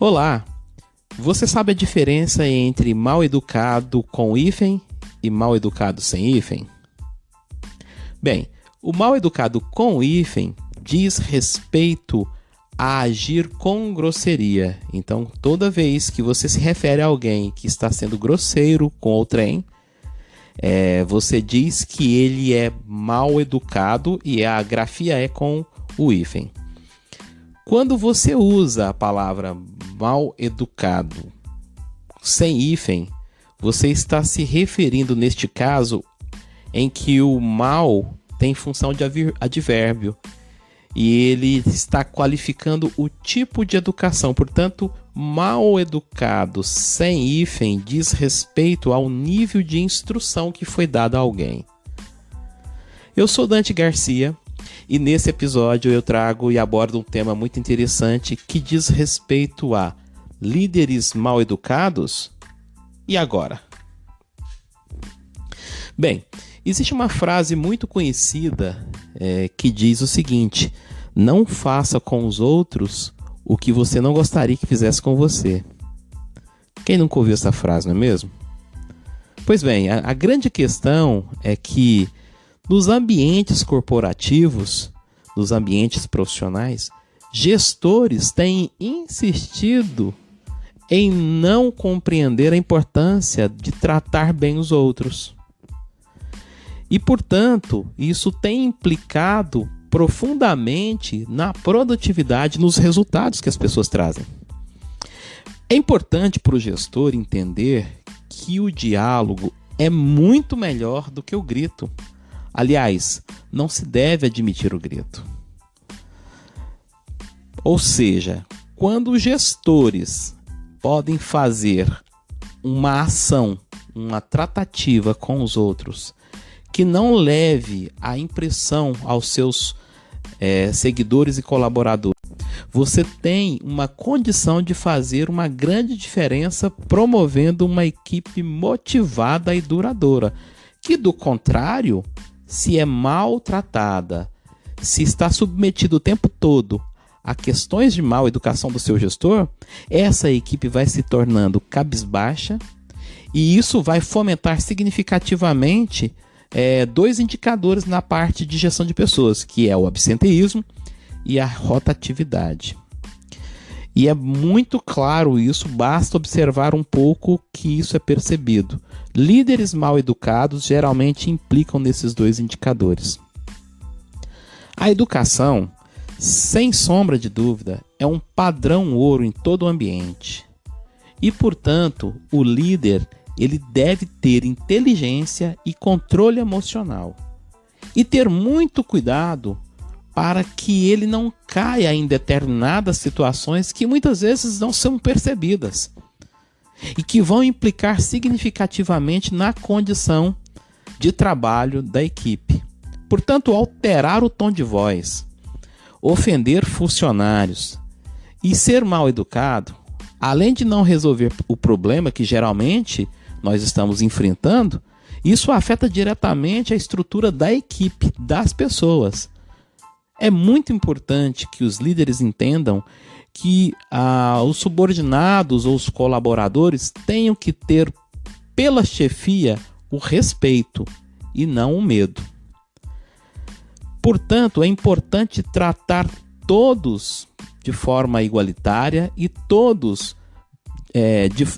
Olá! Você sabe a diferença entre mal educado com hífen e mal educado sem hífen? Bem, o mal educado com hífen diz respeito a agir com grosseria. Então, toda vez que você se refere a alguém que está sendo grosseiro com outrem, você diz que ele é mal educado e a grafia é com o hífen. Quando você usa a palavra mal educado sem hífen, você está se referindo neste caso em que o mal tem função de advérbio e ele está qualificando o tipo de educação. Portanto, mal educado sem hífen diz respeito ao nível de instrução que foi dado a alguém. Eu sou Dante Garcia e nesse episódio eu trago e abordo um tema muito interessante que diz respeito a líderes mal educados. E agora? Bem, existe uma frase muito conhecida que diz o seguinte: não faça com os outros o que você não gostaria que fizesse com você. Quem nunca ouviu essa frase, não é mesmo? Pois bem, a grande questão é que nos ambientes corporativos, nos ambientes profissionais, gestores têm insistido em não compreender a importância de tratar bem os outros. E, portanto, isso tem implicado profundamente na produtividade, nos resultados que as pessoas trazem. É importante para o gestor entender que o diálogo é muito melhor do que o grito. Aliás, não se deve admitir o grito. Ou seja, quando os gestores podem fazer uma ação, uma tratativa com os outros, que não leve a impressão aos seus seguidores e colaboradores, você tem uma condição de fazer uma grande diferença promovendo uma equipe motivada e duradoura, que do contrário, se é maltratada, se está submetido o tempo todo a questões de mal educação do seu gestor, essa equipe vai se tornando cabisbaixa e isso vai fomentar significativamente dois indicadores na parte de gestão de pessoas, que é o absenteísmo e a rotatividade. E é muito claro isso, basta observar um pouco que isso é percebido. Líderes mal educados geralmente implicam nesses dois indicadores. A educação, sem sombra de dúvida, é um padrão ouro em todo o ambiente. E, portanto, o líder ele deve ter inteligência e controle emocional. E ter muito cuidado para que ele não caia em determinadas situações que muitas vezes não são percebidas e que vão implicar significativamente na condição de trabalho da equipe. Portanto, alterar o tom de voz, ofender funcionários e ser mal educado, além de não resolver o problema que geralmente nós estamos enfrentando, isso afeta diretamente a estrutura da equipe, das pessoas. É muito importante que os líderes entendam que os subordinados ou os colaboradores tenham que ter pela chefia o respeito e não o medo. Portanto, é importante tratar todos de forma igualitária e todos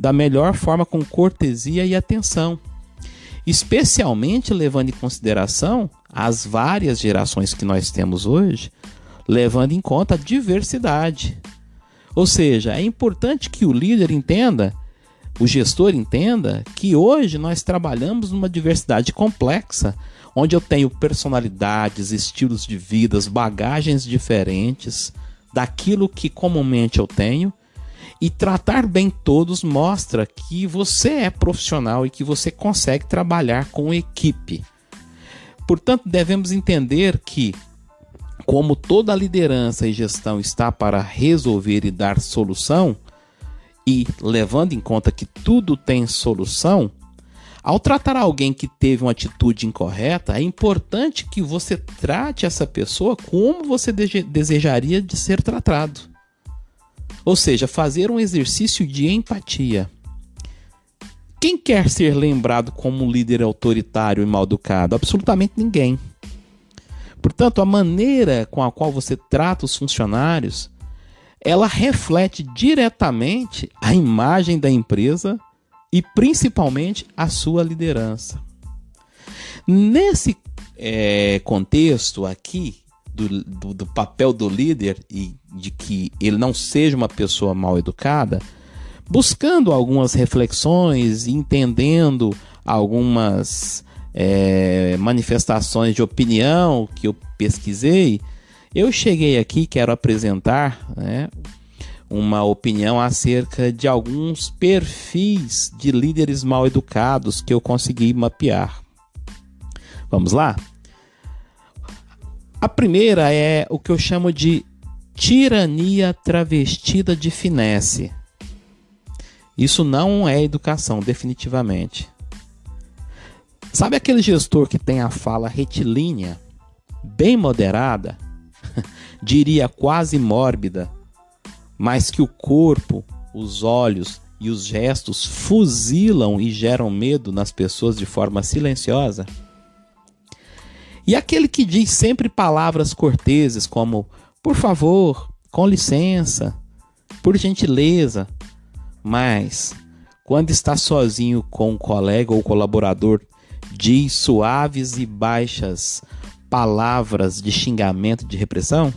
da melhor forma, com cortesia e atenção, especialmente levando em consideração as várias gerações que nós temos hoje, levando em conta a diversidade. Ou seja, é importante que o líder entenda, o gestor entenda, que hoje nós trabalhamos numa diversidade complexa, onde eu tenho personalidades, estilos de vida, bagagens diferentes daquilo que comumente eu tenho, e tratar bem todos mostra que você é profissional e que você consegue trabalhar com equipe. Portanto, devemos entender que, como toda liderança e gestão está para resolver e dar solução, e levando em conta que tudo tem solução, ao tratar alguém que teve uma atitude incorreta, é importante que você trate essa pessoa como você desejaria de ser tratado. Ou seja, fazer um exercício de empatia. Quem quer ser lembrado como um líder autoritário e mal educado? Absolutamente ninguém. Portanto, a maneira com a qual você trata os funcionários, ela reflete diretamente a imagem da empresa e principalmente a sua liderança. Nesse contexto aqui do papel do líder e de que ele não seja uma pessoa mal educada, buscando algumas reflexões, entendendo algumas manifestações de opinião que eu pesquisei, eu cheguei aqui, quero apresentar, uma opinião acerca de alguns perfis de líderes mal educados que eu consegui mapear. Vamos lá? A primeira é o que eu chamo de tirania travestida de finesse. Isso não é educação, definitivamente. Sabe aquele gestor que tem a fala retilínea, bem moderada, diria quase mórbida, mas que o corpo, os olhos e os gestos fuzilam e geram medo nas pessoas de forma silenciosa? E aquele que diz sempre palavras corteses como por favor, com licença, por gentileza, mas quando está sozinho com um colega ou colaborador, diz suaves e baixas palavras de xingamento, de repressão?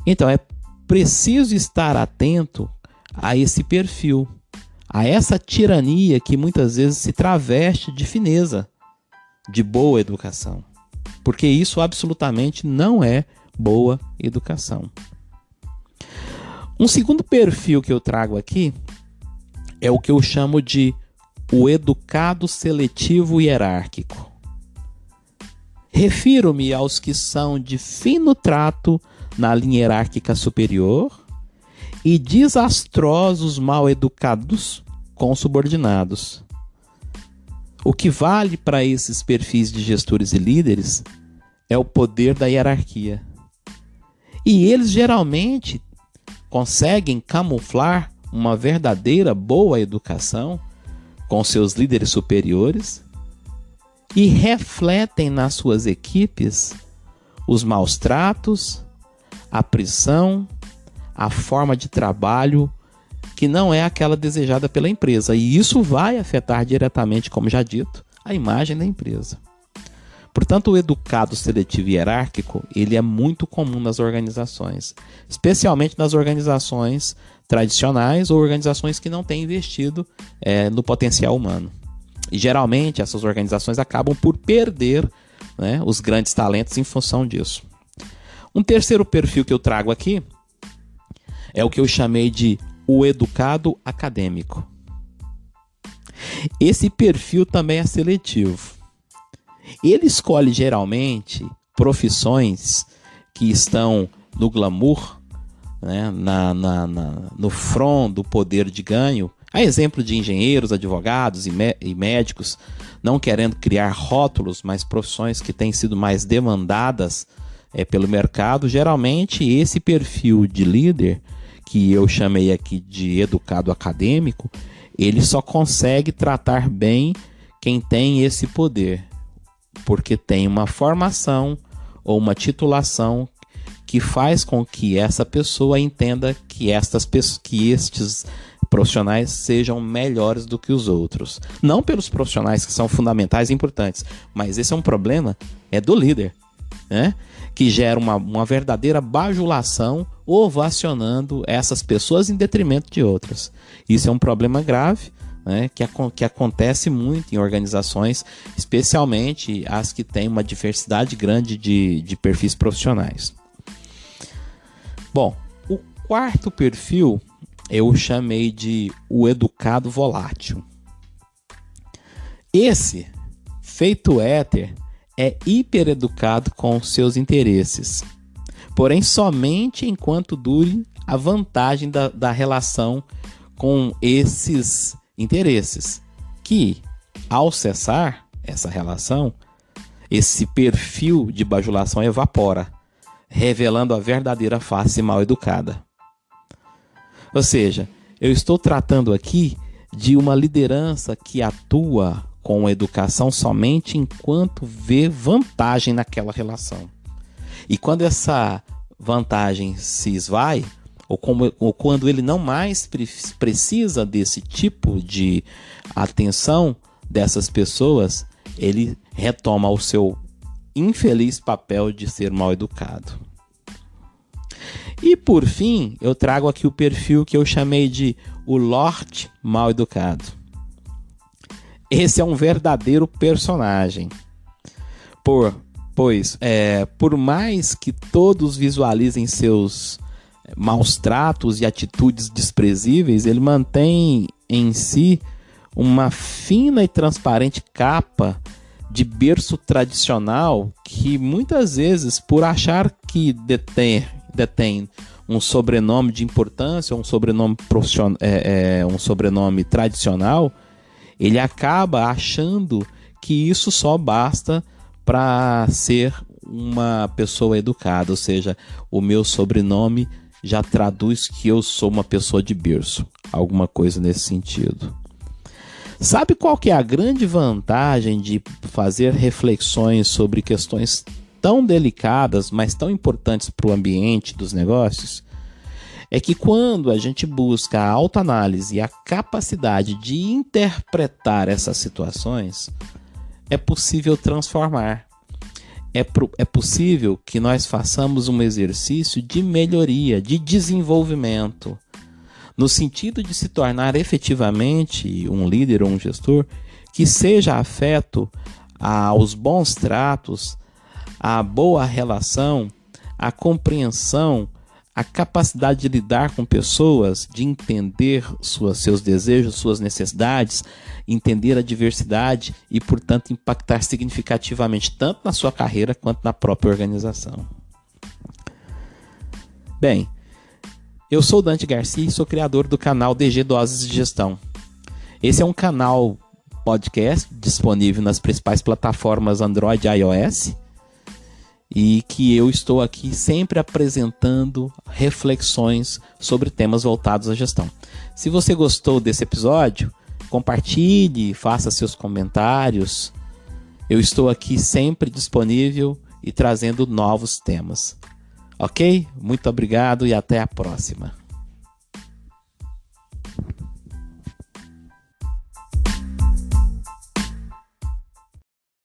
Então é preciso estar atento a esse perfil, a essa tirania que muitas vezes se traveste de fineza, de boa educação, porque isso absolutamente não é boa educação. Um segundo perfil que eu trago aqui é o que eu chamo de o educado seletivo hierárquico. Refiro-me aos que são de fino trato na linha hierárquica superior e desastrosos mal educados com subordinados. O que vale para esses perfis de gestores e líderes é o poder da hierarquia. E eles geralmente conseguem camuflar uma verdadeira boa educação com seus líderes superiores e refletem nas suas equipes os maus tratos, a pressão, a forma de trabalho que não é aquela desejada pela empresa. E isso vai afetar diretamente, como já dito, a imagem da empresa. Portanto, o educado seletivo hierárquico, ele é muito comum nas organizações, especialmente nas organizações tradicionais ou organizações que não têm investido no potencial humano. E geralmente essas organizações acabam por perder, os grandes talentos em função disso. Um terceiro perfil que eu trago aqui é o que eu chamei de o educado acadêmico. Esse perfil também é seletivo. Ele escolhe geralmente profissões que estão no glamour, no front do poder de ganho. A exemplo de engenheiros, advogados e médicos, não querendo criar rótulos, mas profissões que têm sido mais demandadas pelo mercado. Geralmente esse perfil de líder, que eu chamei aqui de educado acadêmico, ele só consegue tratar bem quem tem esse poder, porque tem uma formação ou uma titulação que faz com que essa pessoa entenda que estes profissionais sejam melhores do que os outros. Não pelos profissionais que são fundamentais e importantes, mas esse é um problema do líder, que gera uma verdadeira bajulação, ovacionando essas pessoas em detrimento de outras. Isso é um problema grave, que acontece muito em organizações, especialmente as que têm uma diversidade grande de perfis profissionais. Bom, o quarto perfil eu chamei de o educado volátil. Esse, feito éter, é hipereducado com seus interesses, porém somente enquanto dure a vantagem da relação com esses interesses, que, ao cessar essa relação, esse perfil de bajulação evapora, revelando a verdadeira face mal educada. Ou seja, eu estou tratando aqui de uma liderança que atua com a educação somente enquanto vê vantagem naquela relação. E quando essa vantagem se esvai, ou quando ele não mais precisa desse tipo de atenção dessas pessoas, ele retoma o seu infeliz papel de ser mal educado. E por fim, eu trago aqui o perfil que eu chamei de o Lorde Mal Educado. Esse é um verdadeiro personagem. Pois, por mais que todos visualizem seus maus tratos e atitudes desprezíveis, ele mantém em si uma fina e transparente capa de berço tradicional que muitas vezes, por achar que detém um sobrenome de importância, um sobrenome profissional, um sobrenome tradicional, ele acaba achando que isso só basta para ser uma pessoa educada, ou seja, o meu sobrenome já traduz que eu sou uma pessoa de berço, alguma coisa nesse sentido. Sabe qual que é a grande vantagem de fazer reflexões sobre questões tão delicadas, mas tão importantes para o ambiente dos negócios? É que quando a gente busca a autoanálise e a capacidade de interpretar essas situações, é possível transformar. É possível que nós façamos um exercício de melhoria, de desenvolvimento, no sentido de se tornar efetivamente um líder ou um gestor que seja afeto aos bons tratos, à boa relação, à compreensão, à capacidade de lidar com pessoas, de entender seus desejos, suas necessidades, entender a diversidade e, portanto, impactar significativamente tanto na sua carreira quanto na própria organização. Bem, eu sou Dante Garcia e sou criador do canal DG Doses de Gestão. Esse é um canal podcast disponível nas principais plataformas Android e iOS e que eu estou aqui sempre apresentando reflexões sobre temas voltados à gestão. Se você gostou desse episódio, compartilhe, faça seus comentários. Eu estou aqui sempre disponível e trazendo novos temas. Ok? Muito obrigado e até a próxima.